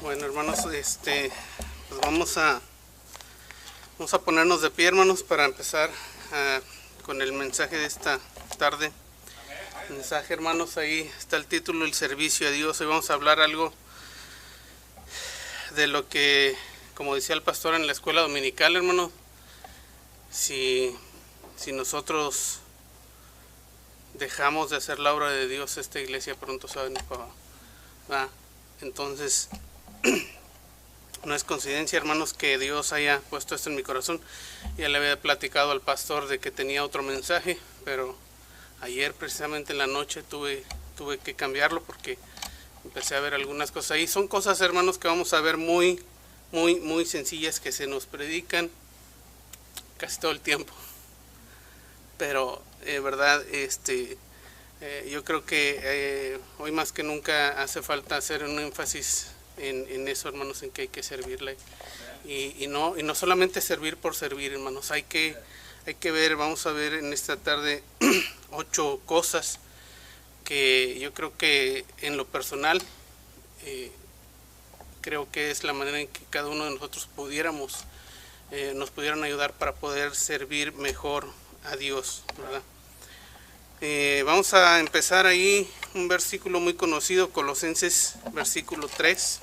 Bueno, hermanos, pues vamos a ponernos de pie, hermanos, para empezar con el mensaje de esta tarde. El mensaje, hermanos, ahí está el título, el servicio a Dios. Hoy vamos a hablar algo de lo que, como decía el pastor en la escuela dominical, hermanos, si nosotros dejamos de hacer la obra de Dios, esta iglesia pronto se va a venir para abajo. Entonces, no es coincidencia, hermanos, que Dios haya puesto esto en mi corazón. Ya le había platicado al pastor de que tenía otro mensaje, pero ayer precisamente en la noche tuve que cambiarlo porque empecé a ver algunas cosas ahí. Son cosas, hermanos, que vamos a ver muy sencillas, que se nos predican casi todo el tiempo. Pero, verdad, yo creo que hoy más que nunca hace falta hacer un énfasis en eso, hermanos, en que hay que servirle. Y no solamente servir por servir, hermanos. Hay que ver, vamos a ver en esta tarde 8 cosas que yo creo que en lo personal creo que es la manera en que cada uno de nosotros nos pudieran ayudar para poder servir mejor a Dios, ¿verdad? Vamos a empezar ahí un versículo muy conocido, Colosenses capítulo 3,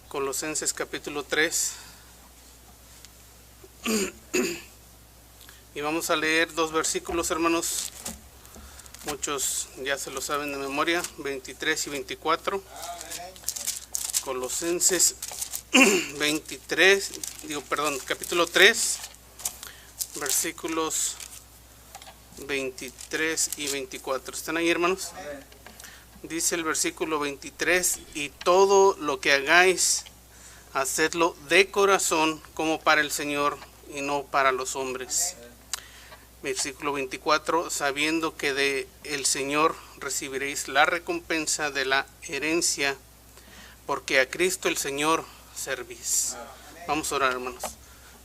Colosenses capítulo 3. Y vamos a leer 2 versículos, hermanos. Muchos ya se lo saben de memoria, 23 y 24. Colosenses capítulo 3, versículos 23 y 24. ¿Están ahí, hermanos? Dice el versículo 23: y todo lo que hagáis, hacedlo de corazón como para el Señor y no para los hombres. Versículo 24: sabiendo que de el Señor recibiréis la recompensa de la herencia, porque a Cristo el Señor servís. Vamos a orar, hermanos.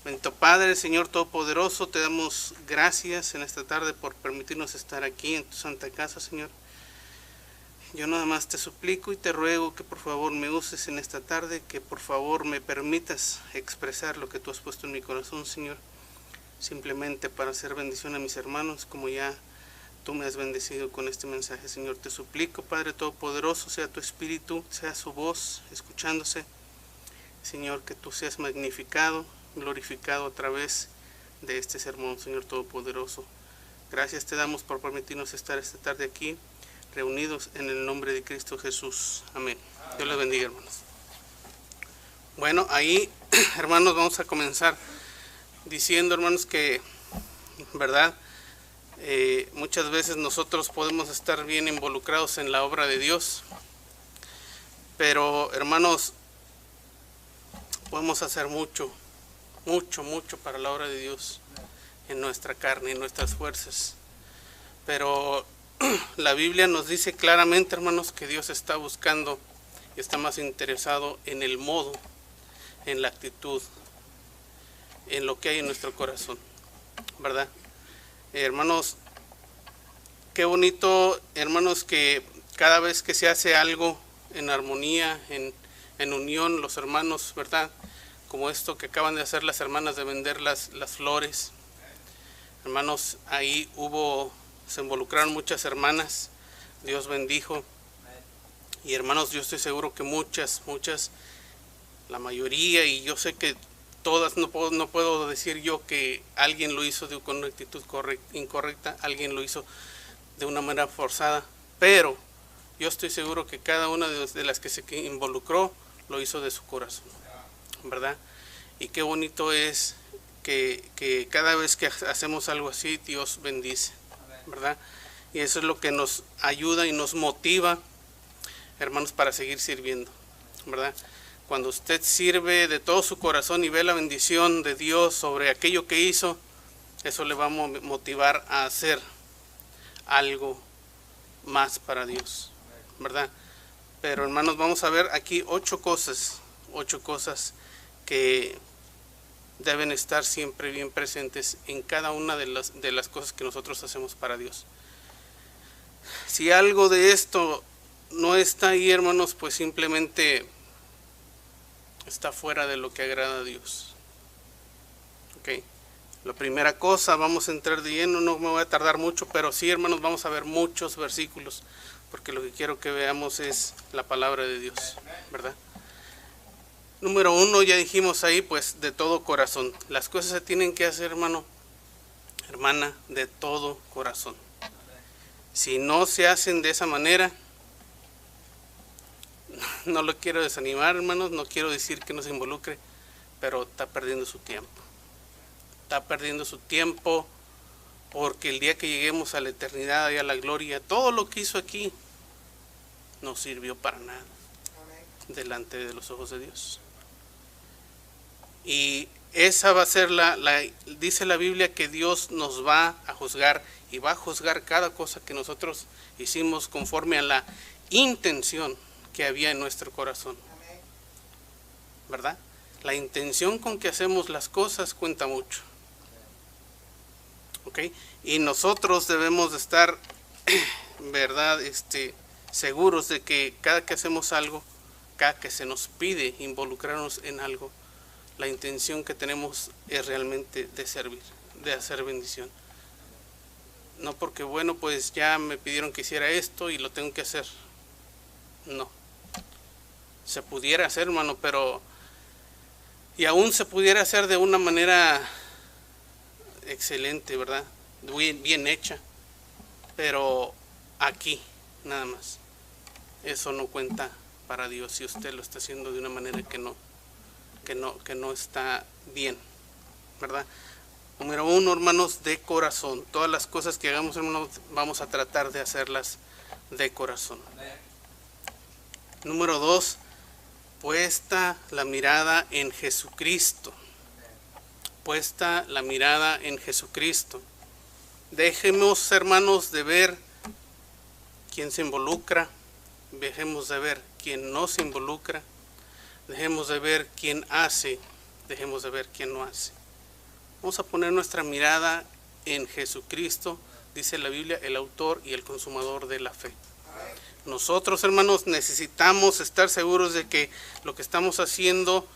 Bendito Padre, Señor Todopoderoso, te damos gracias en esta tarde por permitirnos estar aquí en tu santa casa, Señor. Yo nada más te suplico y te ruego que por favor me uses en esta tarde, que por favor me permitas expresar lo que tú has puesto en mi corazón, Señor, simplemente para hacer bendición a mis hermanos, como ya tú me has bendecido con este mensaje, Señor. Te suplico, Padre Todopoderoso, sea tu espíritu, sea su voz escuchándose, Señor, que tú seas magnificado, glorificado a través de este sermón, Señor Todopoderoso. Gracias te damos por permitirnos estar esta tarde aquí, reunidos en el nombre de Cristo Jesús. Amén. Dios les bendiga, hermanos. Bueno, ahí, hermanos, vamos a comenzar diciendo, hermanos, que, verdad, muchas veces nosotros podemos estar bien involucrados en la obra de Dios, pero, hermanos, podemos hacer mucho para la obra de Dios en nuestra carne, en nuestras fuerzas. Pero la Biblia nos dice claramente, hermanos, que Dios está buscando y está más interesado en el modo, en la actitud, en lo que hay en nuestro corazón, ¿verdad? Hermanos, qué bonito, hermanos, que cada vez que se hace algo en armonía, en unión, los hermanos, ¿verdad? Como esto que acaban de hacer las hermanas de vender las flores. Hermanos, ahí se involucraron muchas hermanas, Dios bendijo. Y hermanos, yo estoy seguro que muchas, la mayoría, y yo sé que todas, no puedo decir yo que alguien lo hizo con una actitud incorrecta, alguien lo hizo de una manera forzada, pero yo estoy seguro que cada una de las que se involucró lo hizo de su corazón, ¿verdad? Y qué bonito es que cada vez que hacemos algo así, Dios bendice, ¿verdad? Y eso es lo que nos ayuda y nos motiva, hermanos, para seguir sirviendo, ¿verdad? Cuando usted sirve de todo su corazón y ve la bendición de Dios sobre aquello que hizo, eso le va a motivar a hacer algo más para Dios, ¿verdad? Pero, hermanos, vamos a ver aquí 8 cosas que deben estar siempre bien presentes en cada una de las cosas que nosotros hacemos para Dios. Si algo de esto no está ahí, hermanos, pues simplemente está fuera de lo que agrada a Dios. Ok. La primera cosa, vamos a entrar de lleno, no me voy a tardar mucho, pero sí, hermanos, vamos a ver muchos versículos, porque lo que quiero que veamos es la palabra de Dios, ¿verdad? Número 1, ya dijimos ahí, pues de todo corazón. Las cosas se tienen que hacer, hermano, hermana, de todo corazón. Si no se hacen de esa manera, no lo quiero desanimar, hermanos, no quiero decir que no se involucre, pero está perdiendo su tiempo. Está perdiendo su tiempo, porque el día que lleguemos a la eternidad y a la gloria, todo lo que hizo aquí no sirvió para nada delante de los ojos de Dios. Y esa va a ser dice la Biblia que Dios nos va a juzgar, y va a juzgar cada cosa que nosotros hicimos conforme a la intención que había en nuestro corazón, ¿verdad? La intención con que hacemos las cosas cuenta mucho, ¿ok? Y nosotros debemos de estar, ¿verdad? Seguros de que cada que hacemos algo, cada que se nos pide involucrarnos en algo, la intención que tenemos es realmente de servir, de hacer bendición. No porque, bueno, pues ya me pidieron que hiciera esto y lo tengo que hacer. No. Se pudiera hacer, hermano, pero... Y aún se pudiera hacer de una manera excelente, ¿verdad? Bien hecha. Pero aquí, nada más. Eso no cuenta para Dios si usted lo está haciendo de una manera que no está bien, ¿verdad? Número 1, hermanos, de corazón. Todas las cosas que hagamos, hermanos, vamos a tratar de hacerlas de corazón. Número 2, puesta la mirada en Jesucristo. Puesta la mirada en Jesucristo. Dejemos, hermanos, de ver quién se involucra. Dejemos de ver quién no se involucra. Dejemos de ver quién hace. Dejemos de ver quién no hace. Vamos a poner nuestra mirada en Jesucristo, dice la Biblia, el autor y el consumador de la fe. Nosotros, hermanos, necesitamos estar seguros de que lo que estamos haciendo,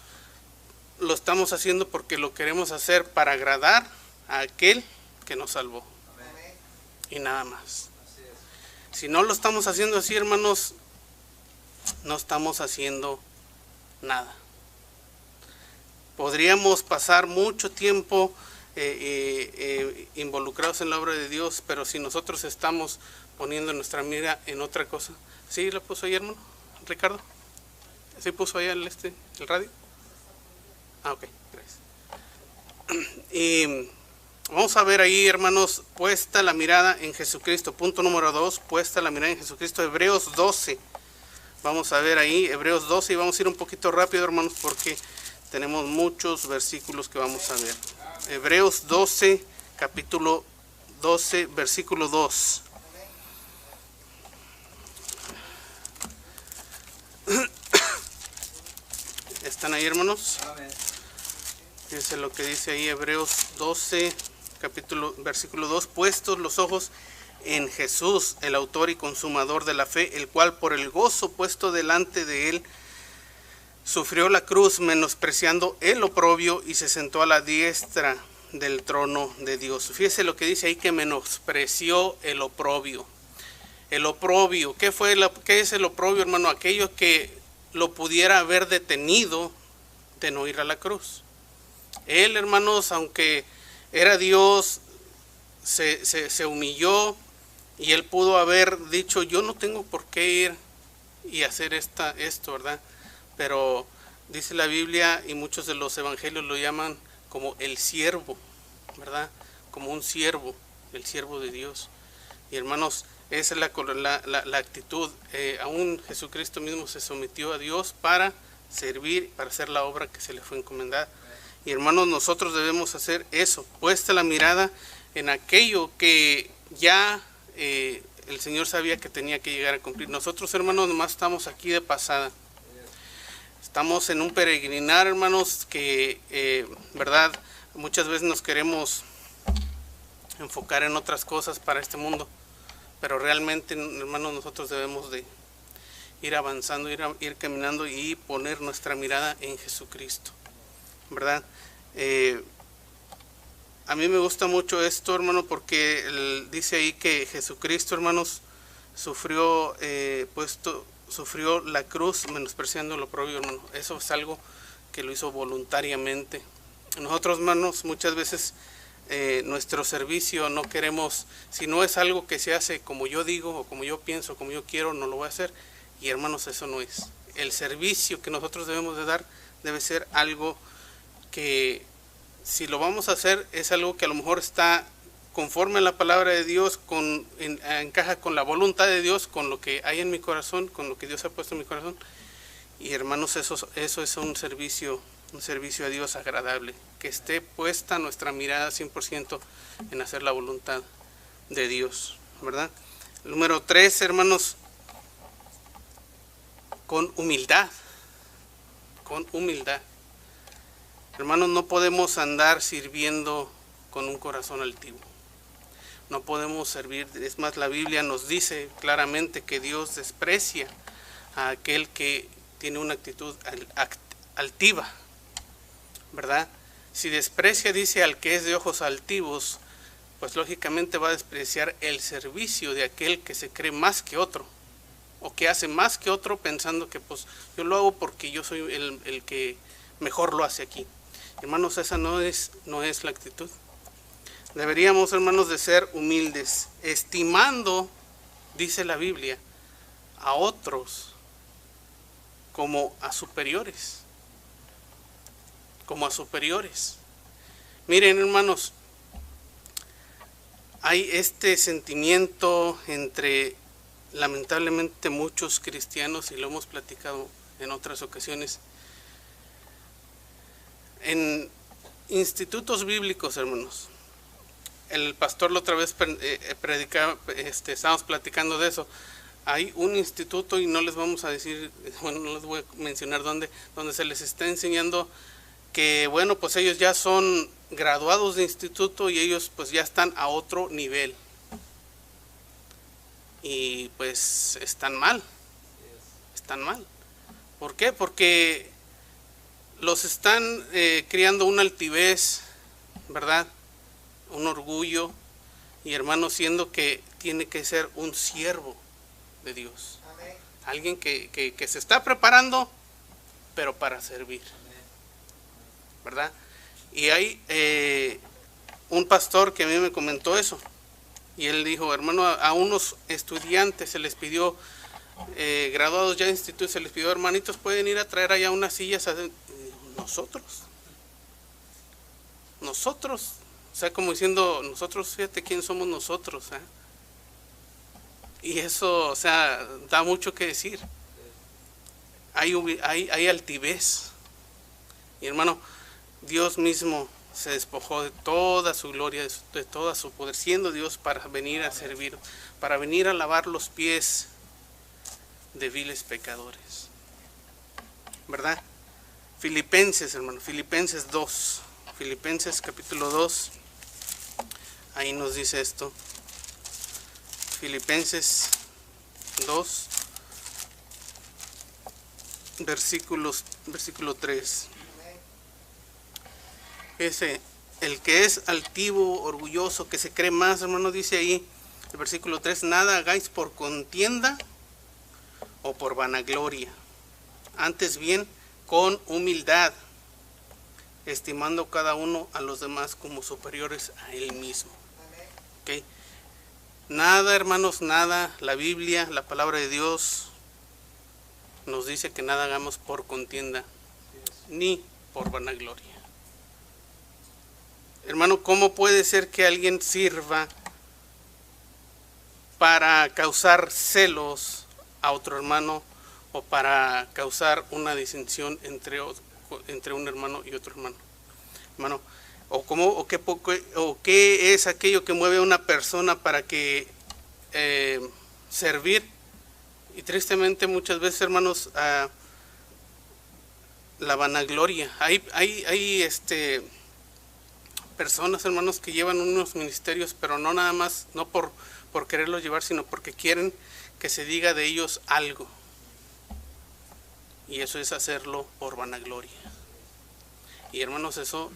lo estamos haciendo porque lo queremos hacer para agradar a aquel que nos salvó. Y nada más. Si no lo estamos haciendo así, hermanos, no estamos haciendo nada. Podríamos pasar mucho tiempo involucrados en la obra de Dios, pero si nosotros estamos poniendo nuestra mira en otra cosa. ¿Sí la puso ahí, hermano? ¿Ricardo? ¿Sí puso ahí el radio? Ah, ok, gracias. Y vamos a ver ahí, hermanos, puesta la mirada en Jesucristo. Punto número 2, puesta la mirada en Jesucristo. Hebreos 12. Vamos a ver ahí, Hebreos 12, y vamos a ir un poquito rápido, hermanos, porque tenemos muchos versículos que vamos a ver. Hebreos 12, capítulo 12, versículo 2. ¿Están ahí, hermanos? Fíjense lo que dice ahí Hebreos 12, versículo 2. Puestos los ojos en Jesús, el autor y consumador de la fe, el cual por el gozo puesto delante de él, sufrió la cruz, menospreciando el oprobio, y se sentó a la diestra del trono de Dios. Fíjese lo que dice ahí, que menospreció el oprobio. El oprobio, ¿qué es el oprobio, hermano? Aquello que lo pudiera haber detenido de no ir a la cruz. Él, hermanos, aunque era Dios, se humilló, y él pudo haber dicho, yo no tengo por qué ir y hacer esto, ¿verdad? Pero dice la Biblia, y muchos de los evangelios lo llaman como el siervo, ¿verdad? Como un siervo, el siervo de Dios. Y hermanos, esa es la actitud. Aún Jesucristo mismo se sometió a Dios para servir, para hacer la obra que se le fue encomendada. Y hermanos, nosotros debemos hacer eso, puesta la mirada en aquello que ya el Señor sabía que tenía que llegar a cumplir. Nosotros, hermanos, nomás estamos aquí de pasada. Estamos en un peregrinar, hermanos, que, ¿verdad? Muchas veces nos queremos enfocar en otras cosas para este mundo, pero realmente, hermanos, nosotros debemos de ir avanzando, ir caminando y poner nuestra mirada en Jesucristo, ¿verdad? A mí me gusta mucho esto, hermano, porque dice ahí que Jesucristo, hermanos, sufrió la cruz menospreciando lo propio, hermano. Eso es algo que lo hizo voluntariamente. Nosotros, hermanos, muchas veces nuestro servicio no queremos, si no es algo que se hace como yo digo o como yo pienso, como yo quiero, no lo voy a hacer. Y hermanos, eso no es. El servicio que nosotros debemos de dar debe ser algo que, si lo vamos a hacer, es algo que a lo mejor está conforme a la palabra de Dios, encaja con la voluntad de Dios, con lo que hay en mi corazón, con lo que Dios ha puesto en mi corazón. Y hermanos, eso es un servicio a Dios agradable, que esté puesta nuestra mirada 100% en hacer la voluntad de Dios, ¿verdad? Número 3, hermanos, con humildad. Hermanos, no podemos andar sirviendo con un corazón altivo. No podemos servir, es más, la Biblia nos dice claramente que Dios desprecia a aquel que tiene una actitud altiva, ¿verdad? Si desprecia, dice, al que es de ojos altivos, pues lógicamente va a despreciar el servicio de aquel que se cree más que otro, o que hace más que otro pensando que pues yo lo hago porque yo soy el que mejor lo hace aquí. Hermanos, esa no es la actitud. Deberíamos, hermanos, de ser humildes, estimando, dice la Biblia, a otros como a superiores. Miren, hermanos, hay este sentimiento entre, lamentablemente, muchos cristianos, y lo hemos platicado en otras ocasiones, en institutos bíblicos, hermanos. El pastor la otra vez predicaba, estábamos platicando de eso. Hay un instituto, y no les vamos a decir, bueno, no les voy a mencionar dónde se les está enseñando que, bueno, pues ellos ya son graduados de instituto y ellos pues ya están a otro nivel. Y pues están mal. ¿Por qué? Porque los están criando una altivez, ¿verdad? Un orgullo, y hermano, siendo que tiene que ser un siervo de Dios. Amén. Alguien que se está preparando, pero para servir. Amén. ¿Verdad? Y hay un pastor que a mí me comentó eso, y él dijo, hermano, a unos estudiantes se les pidió, graduados ya de instituto, se les pidió, hermanitos, pueden ir a traer allá unas sillas. Nosotros, o sea, como diciendo, nosotros, fíjate quién somos nosotros, ¿eh? Y eso, o sea, da mucho que decir. Hay altivez. Y hermano, Dios mismo se despojó de toda su gloria, de todo su poder, siendo Dios, para venir a servir, para venir a lavar los pies de viles pecadores, ¿verdad? Filipenses, hermano, Filipenses 2, Filipenses capítulo 2, ahí nos dice esto. Filipenses 2, versículo 3. Ese, el que es altivo, orgulloso, que se cree más, hermano, dice ahí, el versículo 3, nada hagáis por contienda o por vanagloria, antes bien con humildad, estimando cada uno a los demás como superiores a él mismo. ¿Okay? Nada, hermanos, nada. La Biblia, la palabra de Dios, nos dice que nada hagamos por contienda, ni por vanagloria. Hermano, ¿cómo puede ser que alguien sirva para causar celos a otro hermano, o para causar una disensión entre un hermano y otro hermano? Hermano, o qué es aquello que mueve a una persona para que servir. Y tristemente muchas veces, hermanos, la vanagloria. Hay personas, hermanos, que llevan unos ministerios, pero no nada más, no por quererlos llevar, sino porque quieren que se diga de ellos algo. y eso es hacerlo por vanagloria. Y hermanos, eso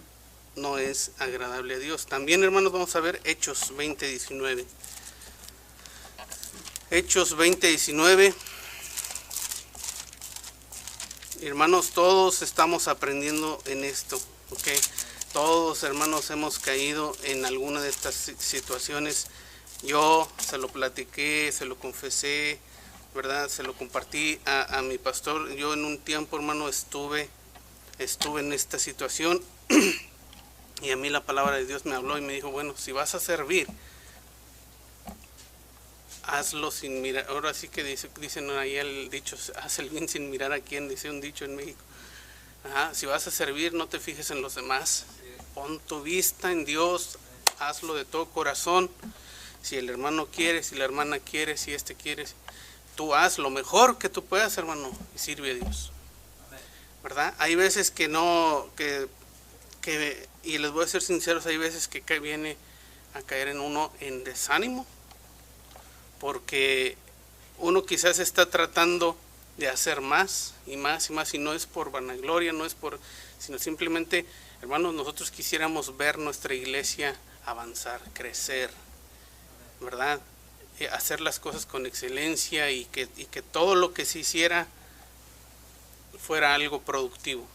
no es agradable a Dios. También, hermanos, vamos a ver Hechos 20:19. Hechos 20:19. Hermanos, todos estamos aprendiendo en esto, ¿ok? Todos, hermanos, hemos caído en alguna de estas situaciones. Yo se lo platiqué, se lo confesé, ¿verdad? Se lo compartí a mi pastor. Yo en un tiempo, hermano, estuve en esta situación y a mí la palabra de Dios me habló y me dijo, bueno, si vas a servir, hazlo sin mirar. Ahora sí que dicen ahí el dicho, haz el bien sin mirar a quién, dice un dicho en México. Ajá, si vas a servir, no te fijes en los demás, pon tu vista en Dios, hazlo de todo corazón. Si el hermano quiere, si la hermana quiere, si este quiere, tú haz lo mejor que tú puedas, hermano, y sirve a Dios, ¿verdad? Hay veces que no, y les voy a ser sinceros, hay veces que viene a caer en uno en desánimo, porque uno quizás está tratando de hacer más y más y más, y no es por vanagloria, sino simplemente, hermanos, nosotros quisiéramos ver nuestra iglesia avanzar, crecer, ¿verdad? Hacer las cosas con excelencia y que todo lo que se hiciera fuera algo productivo.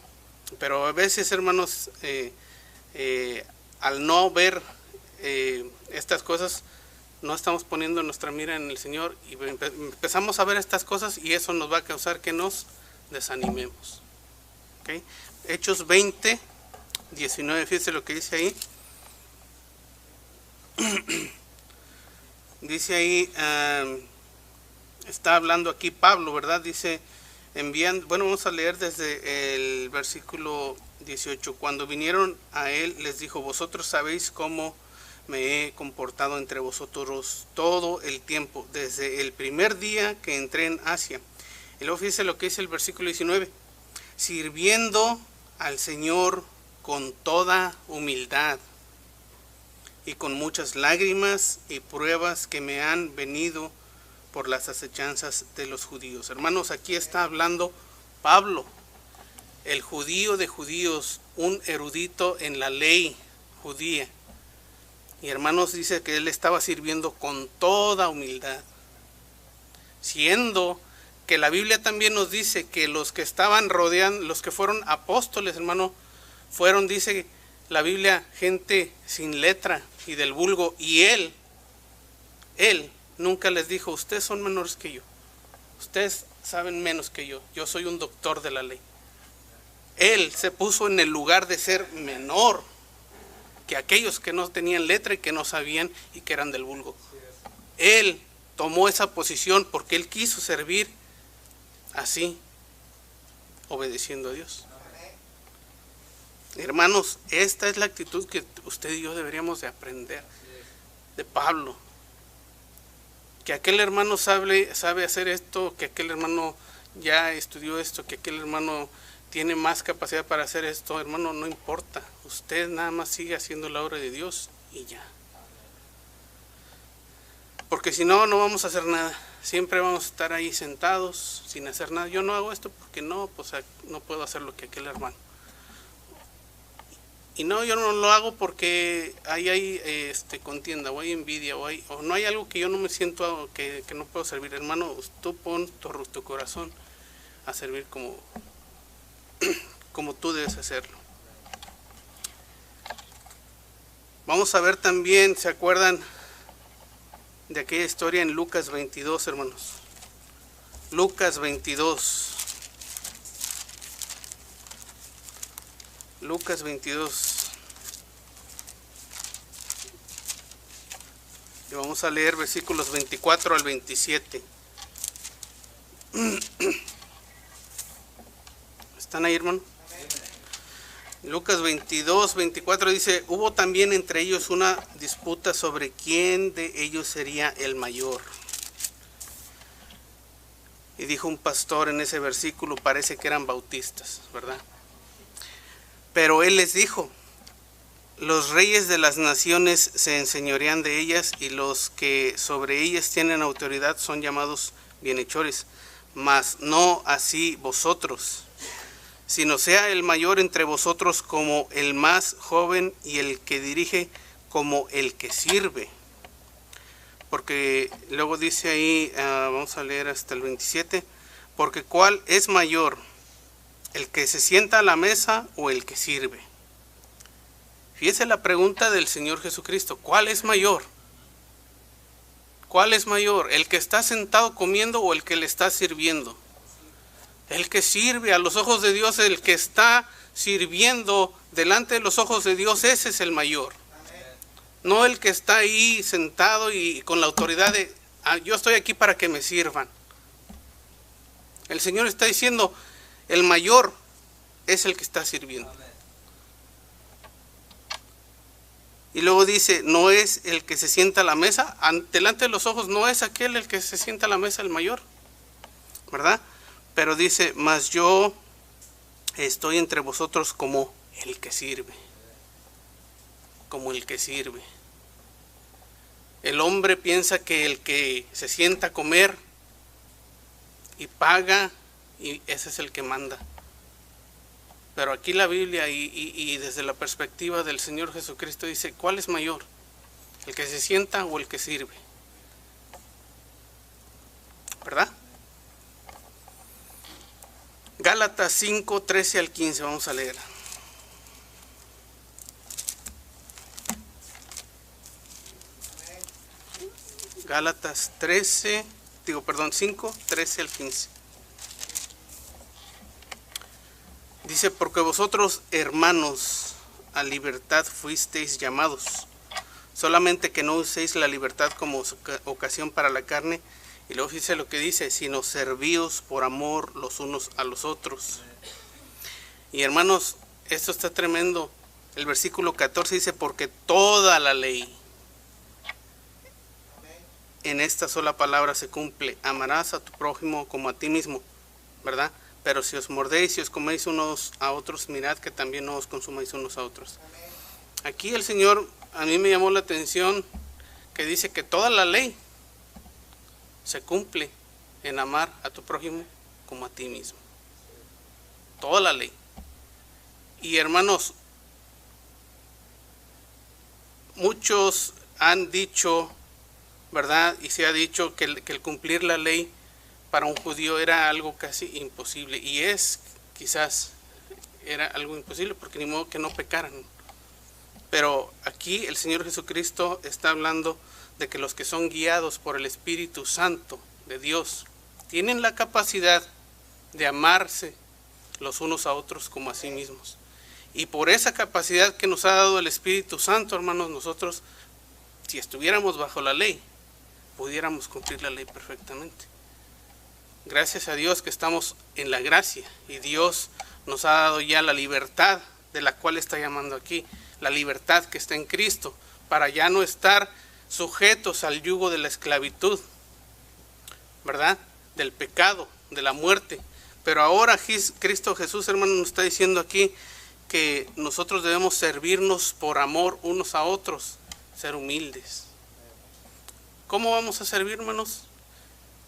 Pero a veces, hermanos, al no ver estas cosas, no estamos poniendo nuestra mira en el Señor y empezamos a ver estas cosas y eso nos va a causar que nos desanimemos. ¿Okay? Hechos 20:19, fíjense lo que dice ahí. Dice ahí, está hablando aquí Pablo, ¿verdad? Dice, vamos a leer desde el versículo 18. Cuando vinieron a él, les dijo, vosotros sabéis cómo me he comportado entre vosotros todo el tiempo, desde el primer día que entré en Asia. Y luego fíjense lo que dice el versículo 19, sirviendo al Señor con toda humildad y con muchas lágrimas y pruebas que me han venido por las acechanzas de los judíos. Hermanos, aquí está hablando Pablo, el judío de judíos, un erudito en la ley judía. Y hermanos, dice que él estaba sirviendo con toda humildad, siendo que la Biblia también nos dice que los que estaban rodeando, los que fueron apóstoles, hermano, fueron, dice la Biblia, gente sin letra y del vulgo, y él nunca les dijo, ustedes son menores que yo, ustedes saben menos que yo soy un doctor de la ley. Él se puso en el lugar de ser menor que aquellos que no tenían letra y que no sabían y que eran del vulgo. Él tomó esa posición porque él quiso servir así, obedeciendo a Dios. Hermanos, esta es la actitud que usted y yo deberíamos de aprender de Pablo. Que aquel hermano sabe hacer esto, que aquel hermano ya estudió esto, que aquel hermano tiene más capacidad para hacer esto, hermano, no importa. Usted nada más sigue haciendo la obra de Dios y ya. Porque si no, no vamos a hacer nada. Siempre vamos a estar ahí sentados sin hacer nada. Yo no hago esto porque no puedo hacer lo que aquel hermano. Y no, yo no lo hago porque hay contienda, o hay envidia, o no hay algo que yo no me siento que no puedo servir. Hermano, tú pon tu corazón a servir como tú debes hacerlo. Vamos a ver también, ¿se acuerdan de aquella historia en Lucas 22, hermanos? Lucas 22. Lucas 22. Y vamos a leer versículos 24 al 27. ¿Están ahí, hermano? Lucas 22, 24 dice, hubo también entre ellos una disputa sobre quién de ellos sería el mayor. Y dijo un pastor en ese versículo, parece que eran bautistas, ¿verdad? Pero él les dijo, los reyes de las naciones se enseñorean de ellas y los que sobre ellas tienen autoridad son llamados bienhechores. mas no así vosotros, sino sea el mayor entre vosotros como el más joven, y el que dirige como el que sirve. Porque luego dice ahí, vamos a leer hasta el 27, porque ¿cuál es mayor, el que se sienta a la mesa o el que sirve? Fíjese la pregunta del Señor Jesucristo, ¿cuál es mayor? ¿Cuál es mayor, el que está sentado comiendo o el que le está sirviendo? El que sirve a los ojos de Dios, el que está sirviendo delante de los ojos de Dios, ese es el mayor. No el que está ahí sentado y con la autoridad de, yo estoy aquí para que me sirvan. El Señor está diciendo, el mayor es el que está sirviendo. Y luego dice, no es el que se sienta a la mesa, delante de los ojos no es aquel el que se sienta a la mesa el mayor, ¿verdad? Pero dice, mas yo estoy entre vosotros como el que sirve. Como el que sirve. El hombre piensa que el que se sienta a comer y paga, y ese es el que manda. Pero aquí la Biblia y desde la perspectiva del Señor Jesucristo dice, ¿cuál es mayor? ¿El que se sienta o el que sirve? ¿Verdad? Gálatas 5, 13 al 15, vamos a leer. Gálatas 5, 13 al 15. Dice, porque vosotros, hermanos, a libertad fuisteis llamados, solamente que no uséis la libertad como ocasión para la carne. Y luego dice lo que dice, sino servíos por amor los unos a los otros. Y hermanos, esto está tremendo. El versículo 14 dice, porque toda la ley en esta sola palabra se cumple, amarás a tu prójimo como a ti mismo, ¿verdad? Pero si os mordéis y os coméis unos a otros, mirad que también no os consumáis unos a otros. Aquí el Señor, a mí me llamó la atención que dice que toda la ley se cumple en amar a tu prójimo como a ti mismo. Toda la ley. Y hermanos, muchos han dicho, ¿verdad? Y se ha dicho que el cumplir la ley para un judío era algo casi imposible. Y quizás era algo imposible porque ni modo que no pecaran. Pero aquí el Señor Jesucristo está hablando de que los que son guiados por el Espíritu Santo de Dios tienen la capacidad de amarse los unos a otros como a sí mismos. Y por esa capacidad que nos ha dado el Espíritu Santo, hermanos, nosotros, si estuviéramos bajo la ley, pudiéramos cumplir la ley perfectamente. Gracias a Dios que estamos en la gracia y Dios nos ha dado ya la libertad de la cual está llamando aquí, la libertad que está en Cristo, para ya no estar sujetos al yugo de la esclavitud, ¿verdad? Del pecado, de la muerte. Pero ahora Cristo Jesús, hermano, nos está diciendo aquí que nosotros debemos servirnos por amor unos a otros, ser humildes. ¿Cómo vamos a servir, hermanos?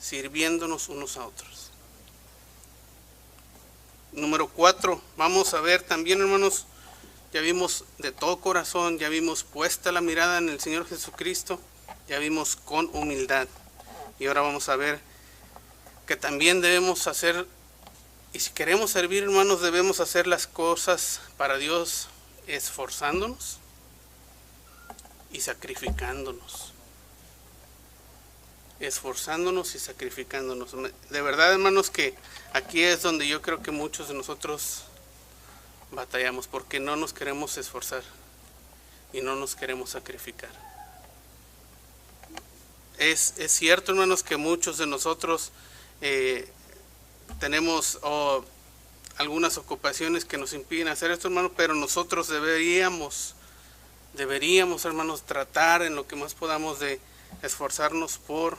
Sirviéndonos unos a otros. Número 4, vamos a ver también, hermanos, ya vimos de todo corazón, ya vimos puesta la mirada en el Señor Jesucristo, ya vimos con humildad. Y ahora vamos a ver que también debemos hacer, y si queremos servir, hermanos, debemos hacer las cosas para Dios esforzándonos y sacrificándonos. Esforzándonos y sacrificándonos. De verdad, hermanos, que aquí es donde yo creo que muchos de nosotros batallamos, porque no nos queremos esforzar y no nos queremos sacrificar. Es cierto, hermanos, que muchos de nosotros tenemos algunas ocupaciones que nos impiden hacer esto, hermanos, pero nosotros deberíamos, hermanos, tratar en lo que más podamos de esforzarnos por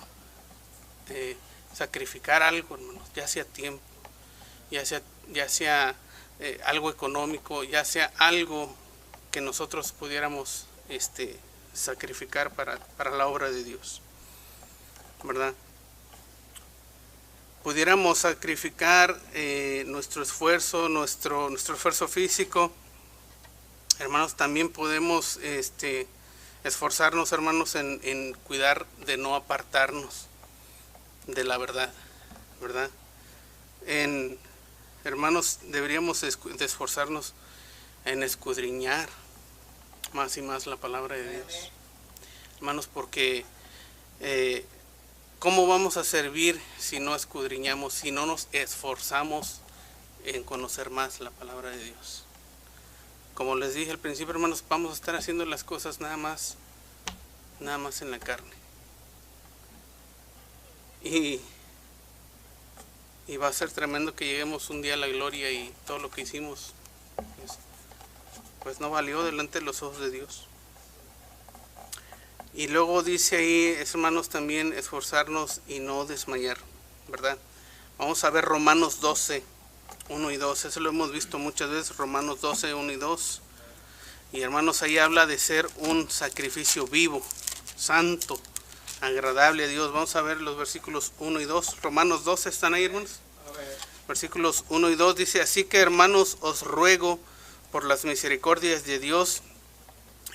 sacrificar algo, hermanos, ya sea tiempo, ya sea algo económico, ya sea algo que nosotros pudiéramos sacrificar para la obra de Dios, ¿verdad? pudiéramos sacrificar nuestro esfuerzo, nuestro esfuerzo físico, hermanos, también podemos esforzarnos, hermanos, en cuidar de no apartarnos de la verdad, ¿verdad? Hermanos, deberíamos de esforzarnos en escudriñar más y más la palabra de Dios, hermanos, porque ¿cómo vamos a servir si no escudriñamos, si no nos esforzamos en conocer más la palabra de Dios? Como les dije al principio, hermanos, vamos a estar haciendo las cosas nada más en la carne. Y va a ser tremendo que lleguemos un día a la gloria y todo lo que hicimos pues no valió delante de los ojos de Dios. Y luego dice ahí, hermanos, también esforzarnos y no desmayar, ¿verdad? Vamos a ver Romanos 12, 1 y 2. Eso lo hemos visto muchas veces, Romanos 12, 1 y 2. Y hermanos, ahí habla de ser un sacrificio vivo, santo, agradable a Dios. Vamos a ver los versículos 1 y 2. Romanos 12, ¿están ahí, hermanos? Versículos 1 y 2 dice: así que, hermanos, os ruego por las misericordias de Dios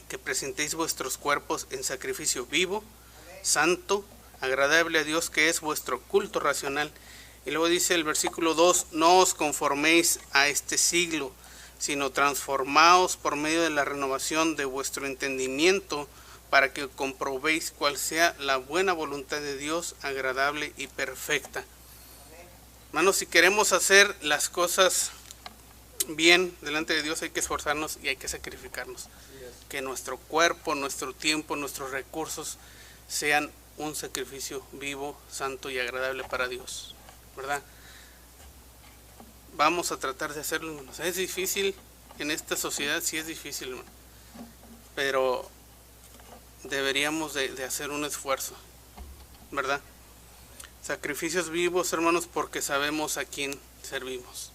que presentéis vuestros cuerpos en sacrificio vivo, santo, agradable a Dios, que es vuestro culto racional. Y luego dice el versículo 2: no os conforméis a este siglo, sino transformaos por medio de la renovación de vuestro entendimiento, para que comprobéis cuál sea la buena voluntad de Dios, agradable y perfecta. Hermanos, si queremos hacer las cosas bien delante de Dios, hay que esforzarnos y hay que sacrificarnos. Que nuestro cuerpo, nuestro tiempo, nuestros recursos sean un sacrificio vivo, santo y agradable para Dios, ¿verdad? Vamos a tratar de hacerlo, hermanos. Es difícil en esta sociedad, sí es difícil, hermano, pero deberíamos de hacer un esfuerzo, ¿verdad? Sacrificios vivos, hermanos, porque sabemos a quién servimos.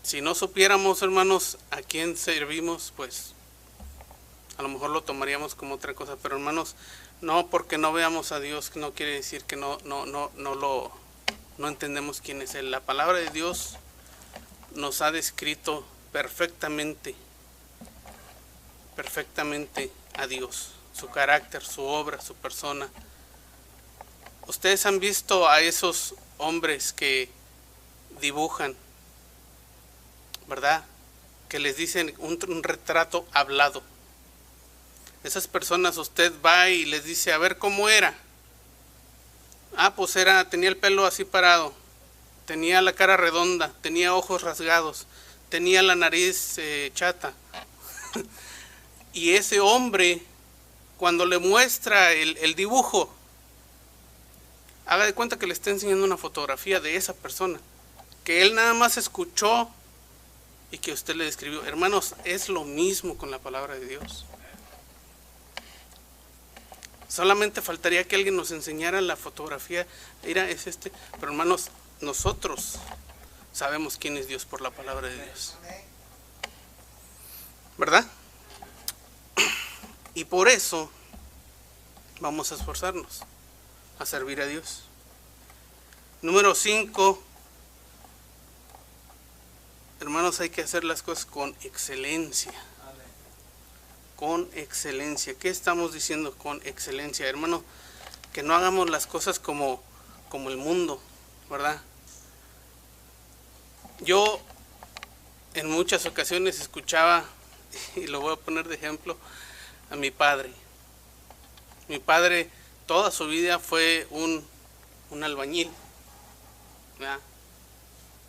Si no supiéramos, hermanos, a quién servimos, pues a lo mejor lo tomaríamos como otra cosa. Pero, hermanos, no porque no veamos a Dios no quiere decir que no entendemos quién es Él. La palabra de Dios nos ha descrito perfectamente a Dios, su carácter, su obra, su persona. Ustedes han visto a esos hombres que dibujan, ¿verdad? Que les dicen un retrato hablado. Esas personas, usted va y les dice, a ver cómo era. Ah, pues tenía el pelo así parado, tenía la cara redonda, tenía ojos rasgados, tenía la nariz chata. Y ese hombre, cuando le muestra el dibujo, haga de cuenta que le está enseñando una fotografía de esa persona, que él nada más escuchó y que usted le describió. Hermanos, es lo mismo con la palabra de Dios. Solamente faltaría que alguien nos enseñara la fotografía. Mira, es este. Pero hermanos, nosotros sabemos quién es Dios por la palabra de Dios, ¿verdad? Y por eso vamos a esforzarnos a servir a Dios. Número 5, hermanos, hay que hacer las cosas con excelencia. Con excelencia. ¿Qué estamos diciendo con excelencia, hermano? Que no hagamos las cosas como el mundo, ¿verdad? Yo en muchas ocasiones escuchaba, y lo voy a poner de ejemplo, a mi padre. Mi padre toda su vida fue un albañil, ¿verdad?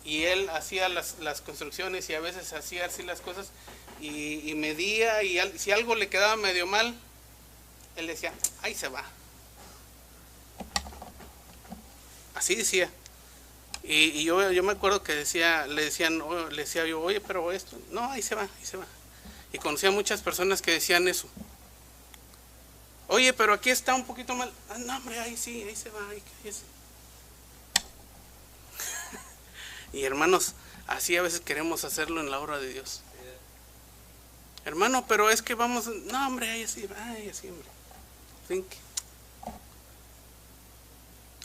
Y él hacía las construcciones y a veces hacía así las cosas y medía, y si algo le quedaba medio mal, él decía, ahí se va. Así decía. Y yo me acuerdo que le decía yo, oye, pero esto, no, ahí se va. Y conocía muchas personas que decían eso. Oye, pero aquí está un poquito mal. Ah, no, hombre, ahí sí, ahí se va, ahí se. Y hermanos, así a veces queremos hacerlo en la obra de Dios. Hermano, pero es que vamos, no, hombre, ahí sí, hombre. Think.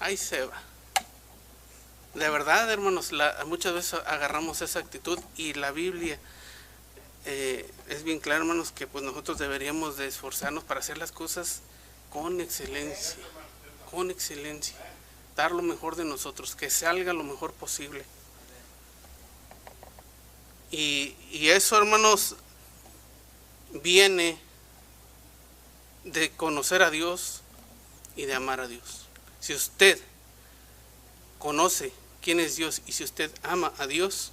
Ahí se va. De verdad, hermanos, muchas veces agarramos esa actitud y la Biblia es bien clara, hermanos, que pues nosotros deberíamos de esforzarnos para hacer las cosas con excelencia, dar lo mejor de nosotros, que salga lo mejor posible. Y eso, hermanos, viene de conocer a Dios y de amar a Dios. Si usted conoce quién es Dios y si usted ama a Dios,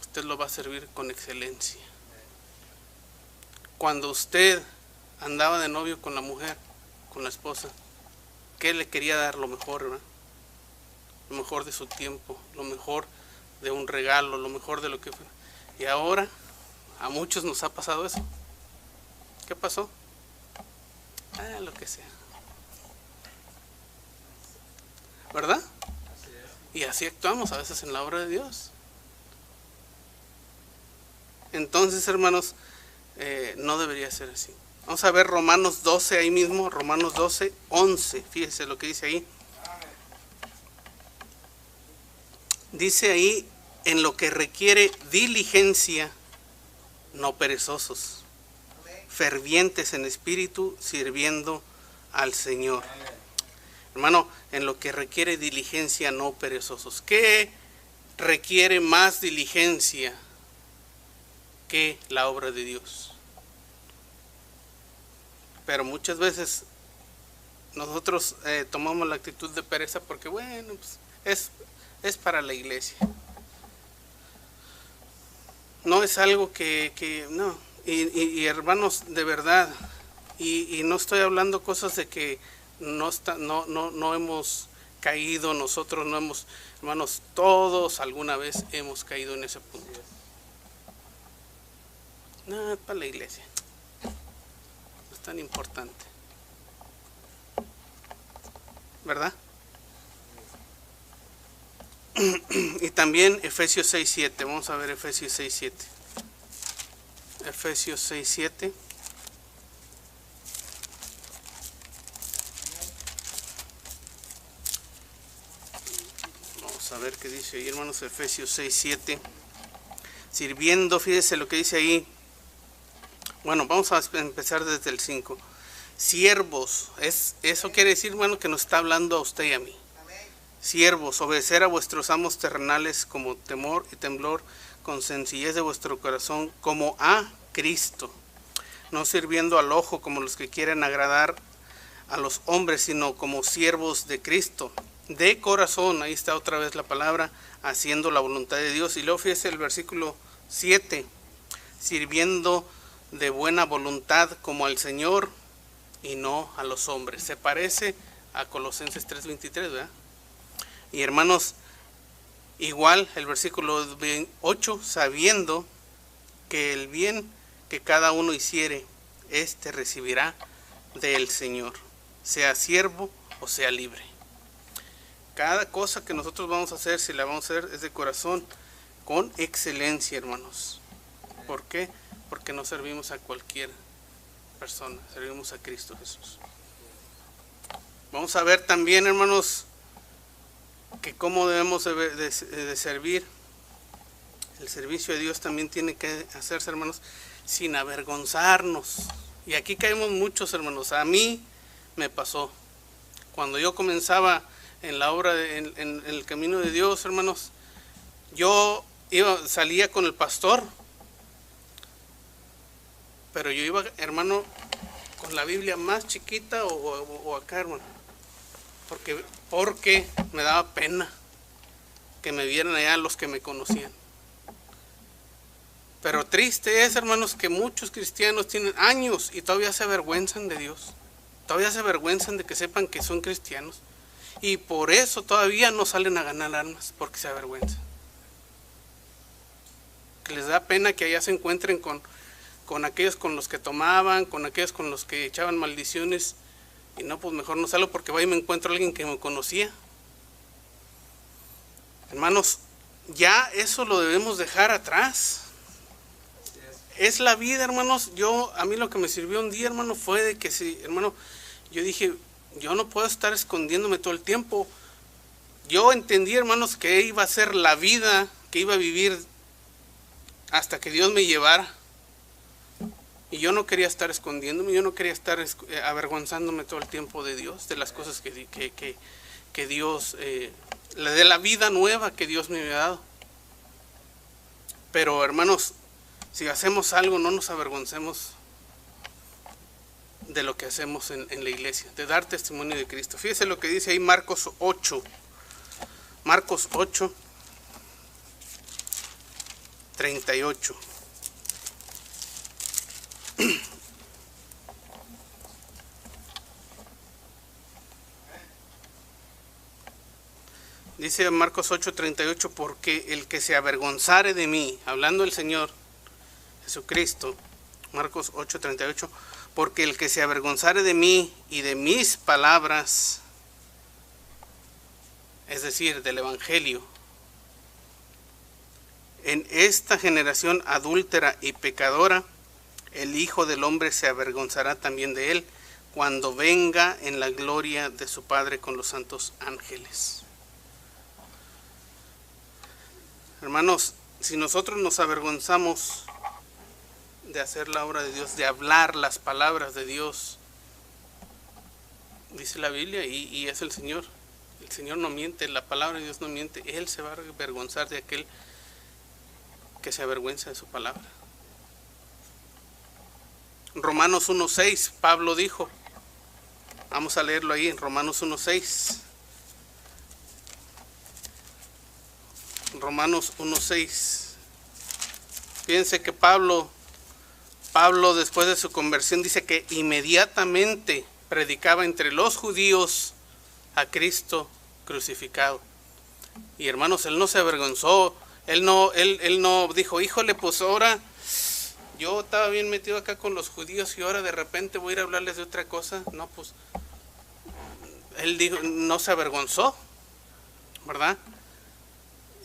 usted lo va a servir con excelencia. Cuando usted andaba de novio con la mujer, con la esposa, ¿qué le quería dar? Lo mejor, ¿verdad? Lo mejor de su tiempo, lo mejor de un regalo, lo mejor de lo que fuera. Y ahora a muchos nos ha pasado eso. ¿Qué pasó? Lo que sea. ¿Verdad? Y así actuamos a veces en la obra de Dios. Entonces, hermanos, no debería ser así. Vamos a ver Romanos 12 ahí mismo, Romanos 12, 11. Fíjese lo que dice ahí. Dice ahí, en lo que requiere diligencia, no perezosos, fervientes en espíritu, sirviendo al Señor. Hermano, en lo que requiere diligencia, no perezosos. ¿Qué requiere más diligencia que la obra de Dios? Pero muchas veces nosotros tomamos la actitud de pereza porque, bueno, pues, es para la iglesia. No es algo que no. Y hermanos, de verdad, y no estoy hablando cosas de que no hemos caído, nosotros no hemos, hermanos, todos alguna vez hemos caído en ese punto. No, es para la iglesia. No es tan importante. ¿Verdad? Y también Efesios 6:7. Vamos a ver Efesios 6:7. Efesios 6:7. Vamos a ver qué dice ahí, hermanos. Efesios 6:7. Sirviendo, fíjese lo que dice ahí. Bueno, vamos a empezar desde el 5. Siervos, eso quiere decir, hermano, que nos está hablando a usted y a mí. Siervos, obedecer a vuestros amos terrenales como temor y temblor, con sencillez de vuestro corazón, como a Cristo, no sirviendo al ojo como los que quieren agradar a los hombres, sino como siervos de Cristo, de corazón. Ahí está otra vez la palabra, haciendo la voluntad de Dios. Y luego fíjese el versículo 7, sirviendo de buena voluntad como al Señor y no a los hombres. Se parece a Colosenses 3:23, ¿verdad? Y hermanos, igual el versículo 8, sabiendo que el bien que cada uno hiciere, éste recibirá del Señor, sea siervo o sea libre. Cada cosa que nosotros vamos a hacer, si la vamos a hacer, es de corazón, con excelencia, hermanos. ¿Por qué? Porque no servimos a cualquier persona, servimos a Cristo Jesús. Vamos a ver también, hermanos, que cómo debemos de servir. El servicio de Dios también tiene que hacerse, hermanos, sin avergonzarnos. Y aquí caemos muchos, hermanos. A mí me pasó. Cuando yo comenzaba en la obra, en el camino de Dios, hermanos, yo salía con el pastor, pero yo iba, hermano, con la Biblia más chiquita o acá, hermano. Porque me daba pena que me vieran allá los que me conocían. Pero triste es, hermanos, que muchos cristianos tienen años y todavía se avergüenzan de Dios. Todavía se avergüenzan de que sepan que son cristianos. Y por eso todavía no salen a ganar almas, porque se avergüenzan. Que les da pena que allá se encuentren con aquellos con los que tomaban, con aquellos con los que echaban maldiciones. Y no, pues mejor no salgo porque voy y me encuentro a alguien que me conocía. Hermanos, ya eso lo debemos dejar atrás. Es la vida, hermanos. A mí lo que me sirvió un día, hermano, fue de que, sí, hermano, yo dije, yo no puedo estar escondiéndome todo el tiempo. yo entendí, hermanos, que iba a ser la vida que iba a vivir hasta que Dios me llevara. Y yo no quería estar escondiéndome, yo no quería estar avergonzándome todo el tiempo de Dios, de las cosas que Dios, de la vida nueva que Dios me había dado. Pero hermanos, si hacemos algo, no nos avergoncemos de lo que hacemos en la iglesia, de dar testimonio de Cristo. Fíjese lo que dice ahí Marcos 8. Marcos 8, 38. Dice Marcos 8:38, porque el que se avergonzare de mí, hablando el Señor Jesucristo, Marcos 8:38, porque el que se avergonzare de mí y de mis palabras, es decir, del Evangelio, en esta generación adúltera y pecadora, el Hijo del Hombre se avergonzará también de él, cuando venga en la gloria de su Padre con los santos ángeles. Hermanos, si nosotros nos avergonzamos de hacer la obra de Dios, de hablar las palabras de Dios, dice la Biblia, y es el Señor no miente, la palabra de Dios no miente, Él se va a avergonzar de aquel que se avergüenza de su palabra. Romanos 1:6, Pablo dijo, vamos a leerlo ahí en Romanos 1:6. Romanos 1:6. Fíjense que Pablo después de su conversión dice que inmediatamente predicaba entre los judíos a Cristo crucificado. Y hermanos, él no se avergonzó, él no dijo, híjole, pues ahora yo estaba bien metido acá con los judíos y ahora de repente voy a ir a hablarles de otra cosa. No, pues él dijo, no se avergonzó, ¿verdad?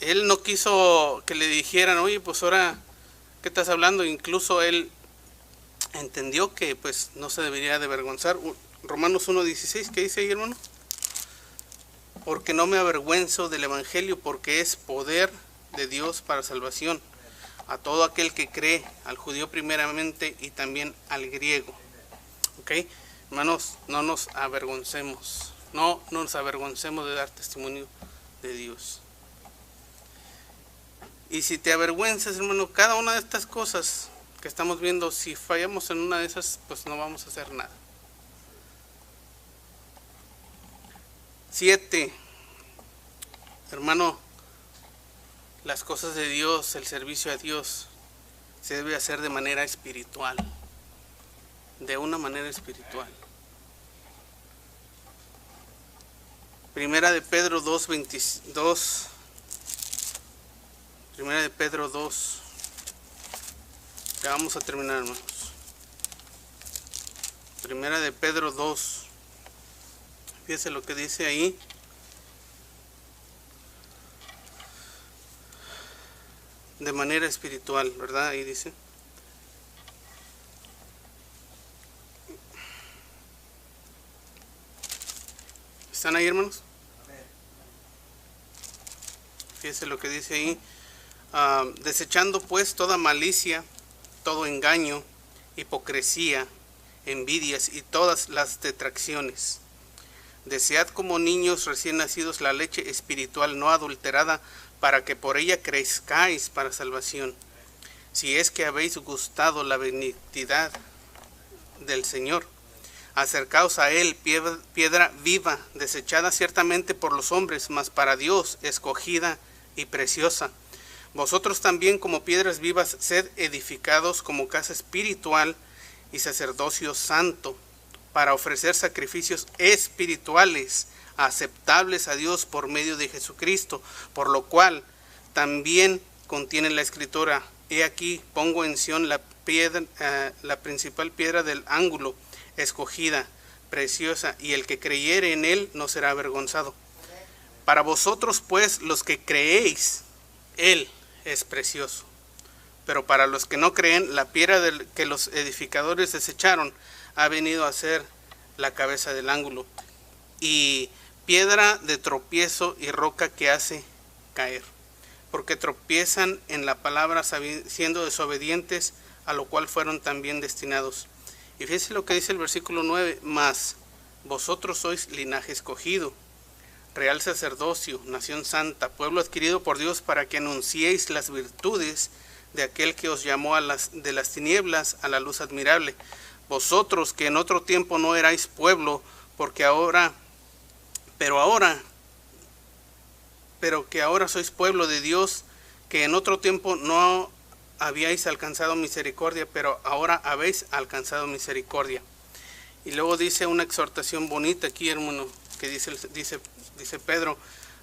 Él no quiso que le dijeran, oye, pues ahora, ¿qué estás hablando? Incluso él entendió que pues no se debería de avergonzar. Romanos 1:16, ¿qué dice ahí, hermano? Porque no me avergüenzo del Evangelio, porque es poder de Dios para salvación a todo aquel que cree, al judío primeramente y también al griego. ¿Ok? Hermanos, no nos avergoncemos, no nos avergoncemos de dar testimonio de Dios. Y si te avergüenzas, hermano, cada una de estas cosas que estamos viendo, si fallamos en una de esas, pues no vamos a hacer nada. 7. Hermano, las cosas de Dios, el servicio a Dios, se debe hacer de manera espiritual. De una manera espiritual. Primera de Pedro 2:22. Primera de Pedro 2. Ya vamos a terminar, hermanos. Primera de Pedro 2. Fíjense lo que dice ahí. De manera espiritual, ¿verdad? Ahí dice. ¿Están ahí, hermanos? Fíjense lo que dice ahí. Desechando pues toda malicia, todo engaño, hipocresía, envidias y todas las detracciones. Desead como niños recién nacidos la leche espiritual no adulterada, para que por ella crezcáis para salvación, si es que habéis gustado la benignidad del Señor. Acercaos a él, piedra viva, desechada ciertamente por los hombres, mas para Dios escogida y preciosa. Vosotros también, como piedras vivas, sed edificados como casa espiritual y sacerdocio santo, para ofrecer sacrificios espirituales aceptables a Dios por medio de Jesucristo, por lo cual también contiene la Escritura: he aquí pongo en Sión la principal piedra del ángulo, escogida, preciosa, y el que creyere en él no será avergonzado. Para vosotros pues, los que creéis, él es precioso, pero para los que no creen, la piedra que los edificadores desecharon ha venido a ser la cabeza del ángulo, y piedra de tropiezo y roca que hace caer, porque tropiezan en la palabra siendo desobedientes, a lo cual fueron también destinados. Y fíjense lo que dice el versículo 9, mas vosotros sois linaje escogido, real sacerdocio, nación santa, pueblo adquirido por Dios, para que anunciéis las virtudes de aquel que os llamó de las tinieblas a la luz admirable. Vosotros que en otro tiempo no erais pueblo, pero que ahora sois pueblo de Dios, que en otro tiempo no habíais alcanzado misericordia, pero ahora habéis alcanzado misericordia. Y luego dice una exhortación bonita aquí, hermano, que dice Pedro: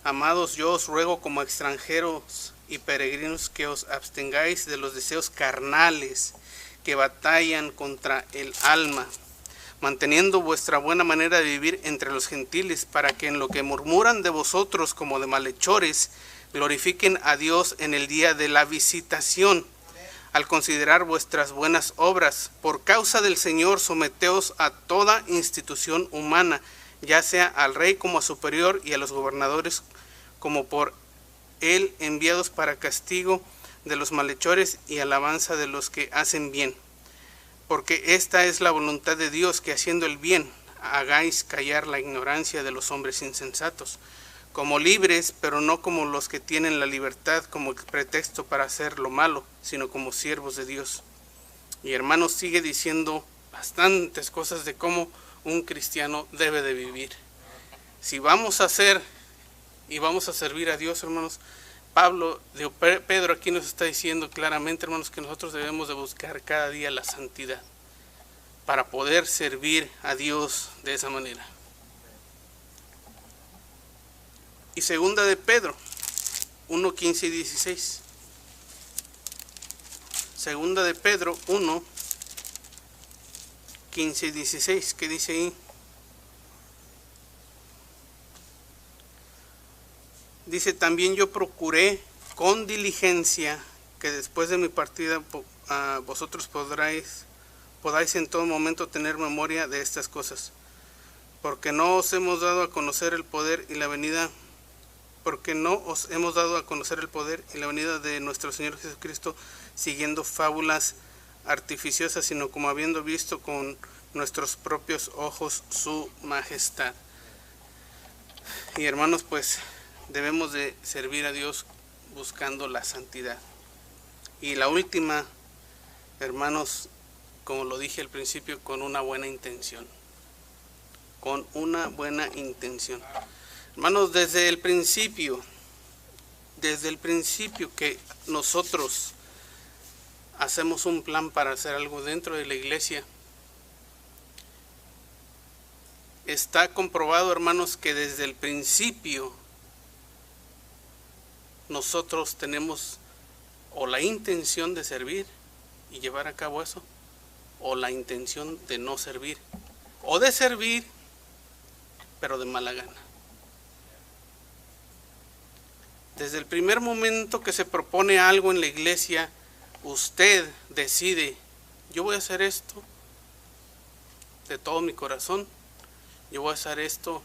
amados, yo os ruego como extranjeros y peregrinos que os abstengáis de los deseos carnales que batallan contra el alma, manteniendo vuestra buena manera de vivir entre los gentiles, para que en lo que murmuran de vosotros como de malhechores, glorifiquen a Dios en el día de la visitación. Al considerar vuestras buenas obras, por causa del Señor, someteos a toda institución humana, ya sea al rey como a superior, y a los gobernadores como por él enviados para castigo de los malhechores y alabanza de los que hacen bien. Porque esta es la voluntad de Dios, que haciendo el bien hagáis callar la ignorancia de los hombres insensatos, como libres, pero no como los que tienen la libertad como pretexto para hacer lo malo, sino como siervos de Dios. Y hermanos, sigue diciendo bastantes cosas de cómo un cristiano debe de vivir. Si vamos a hacer y vamos a servir a Dios, hermanos, Pedro aquí nos está diciendo claramente, hermanos, que nosotros debemos de buscar cada día la santidad para poder servir a Dios de esa manera. Y segunda de Pedro 1, 15 y 16. Segunda de Pedro 1, 15 y 16, ¿qué dice ahí? Dice: también yo procuré con diligencia que después de mi partida vosotros podáis en todo momento tener memoria de estas cosas, porque no os hemos dado a conocer el poder y la venida de nuestro Señor Jesucristo siguiendo fábulas artificiosas, sino como habiendo visto con nuestros propios ojos su majestad. Y hermanos, pues debemos de servir a Dios buscando la santidad. Y la última, hermanos, como lo dije al principio, con una buena intención. Con una buena intención. Hermanos, desde el principio que nosotros hacemos un plan para hacer algo dentro de la iglesia, está comprobado, hermanos, que desde el principio nosotros tenemos o la intención de servir y llevar a cabo eso, o la intención de no servir, o de servir pero de mala gana. Desde el primer momento que se propone algo en la iglesia, usted decide: yo voy a hacer esto de todo mi corazón, yo voy a hacer esto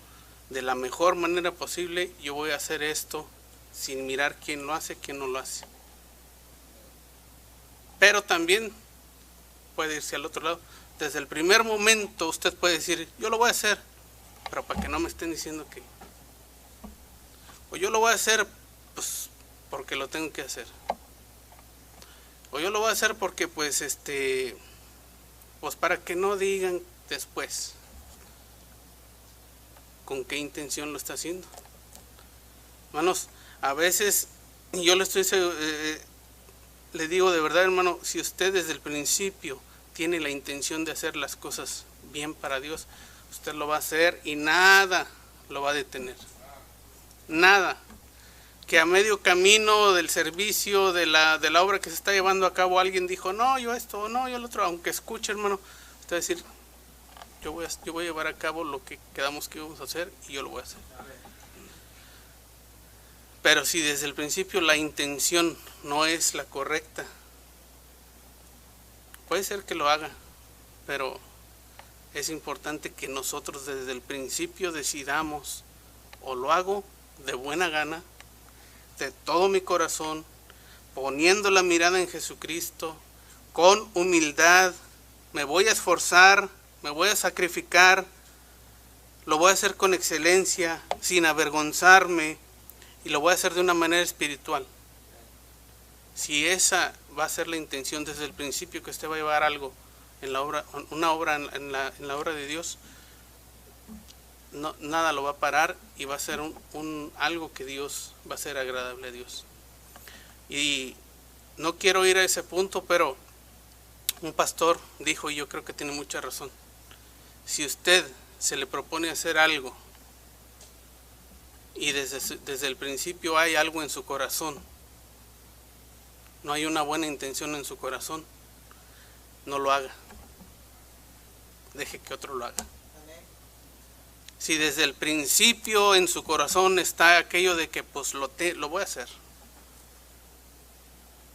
de la mejor manera posible, yo voy a hacer esto sin mirar quién lo hace, quién no lo hace. Pero también puede irse al otro lado. Desde el primer momento usted puede decir: yo lo voy a hacer, pero para que no me estén diciendo que, o yo lo voy a hacer pues porque lo tengo que hacer, o yo lo voy a hacer porque pues para que no digan después con qué intención lo está haciendo. Hermanos, a veces yo le digo de verdad, hermano, si usted desde el principio tiene la intención de hacer las cosas bien para Dios, usted lo va a hacer y nada lo va a detener. Nada. Que a medio camino del servicio, de la obra que se está llevando a cabo, alguien dijo: no, yo esto, no, yo lo otro. Aunque escuche, hermano, usted va a decir: yo voy a llevar a cabo lo que quedamos que íbamos a hacer y yo lo voy a hacer. Pero si desde el principio la intención no es la correcta, puede ser que lo haga, pero es importante que nosotros desde el principio decidamos o lo hago de buena gana, de todo mi corazón, poniendo la mirada en Jesucristo, con humildad, me voy a esforzar, me voy a sacrificar, lo voy a hacer con excelencia, sin avergonzarme, y lo voy a hacer de una manera espiritual. Si esa va a ser la intención desde el principio, que usted va a llevar algo en la obra, una obra en la obra de Dios, no, nada lo va a parar y va a ser algo que Dios va a ser agradable a Dios. Y no quiero ir a ese punto, pero un pastor dijo, y yo creo que tiene mucha razón: si usted se le propone hacer algo y desde el principio hay algo en su corazón, no hay una buena intención en su corazón, no lo haga, deje que otro lo haga. Si desde el principio en su corazón está aquello de que pues lo voy a hacer,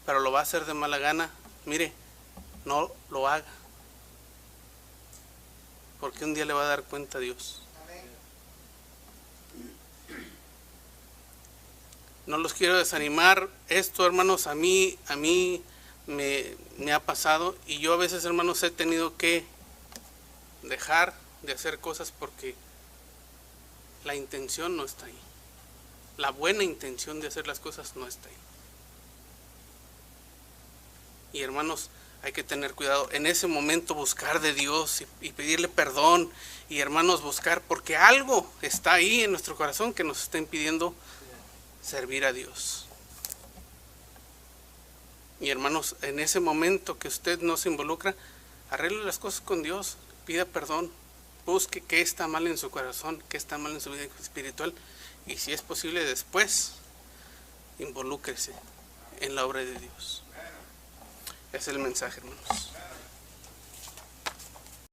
pero lo va a hacer de mala gana, mire, no lo haga, porque un día le va a dar cuenta a Dios. No los quiero desanimar. Esto, hermanos, a mí me ha pasado, y yo a veces, hermanos, he tenido que dejar de hacer cosas porque la intención no está ahí. La buena intención de hacer las cosas no está ahí. Y hermanos, hay que tener cuidado. En ese momento buscar de Dios y pedirle perdón. Y hermanos, buscar, porque algo está ahí en nuestro corazón que nos está impidiendo servir a Dios. Y hermanos, en ese momento que usted no se involucra, arregle las cosas con Dios, pida perdón, busque qué está mal en su corazón, qué está mal en su vida espiritual, y si es posible después, involúcrese en la obra de Dios. Ese es el mensaje, hermanos.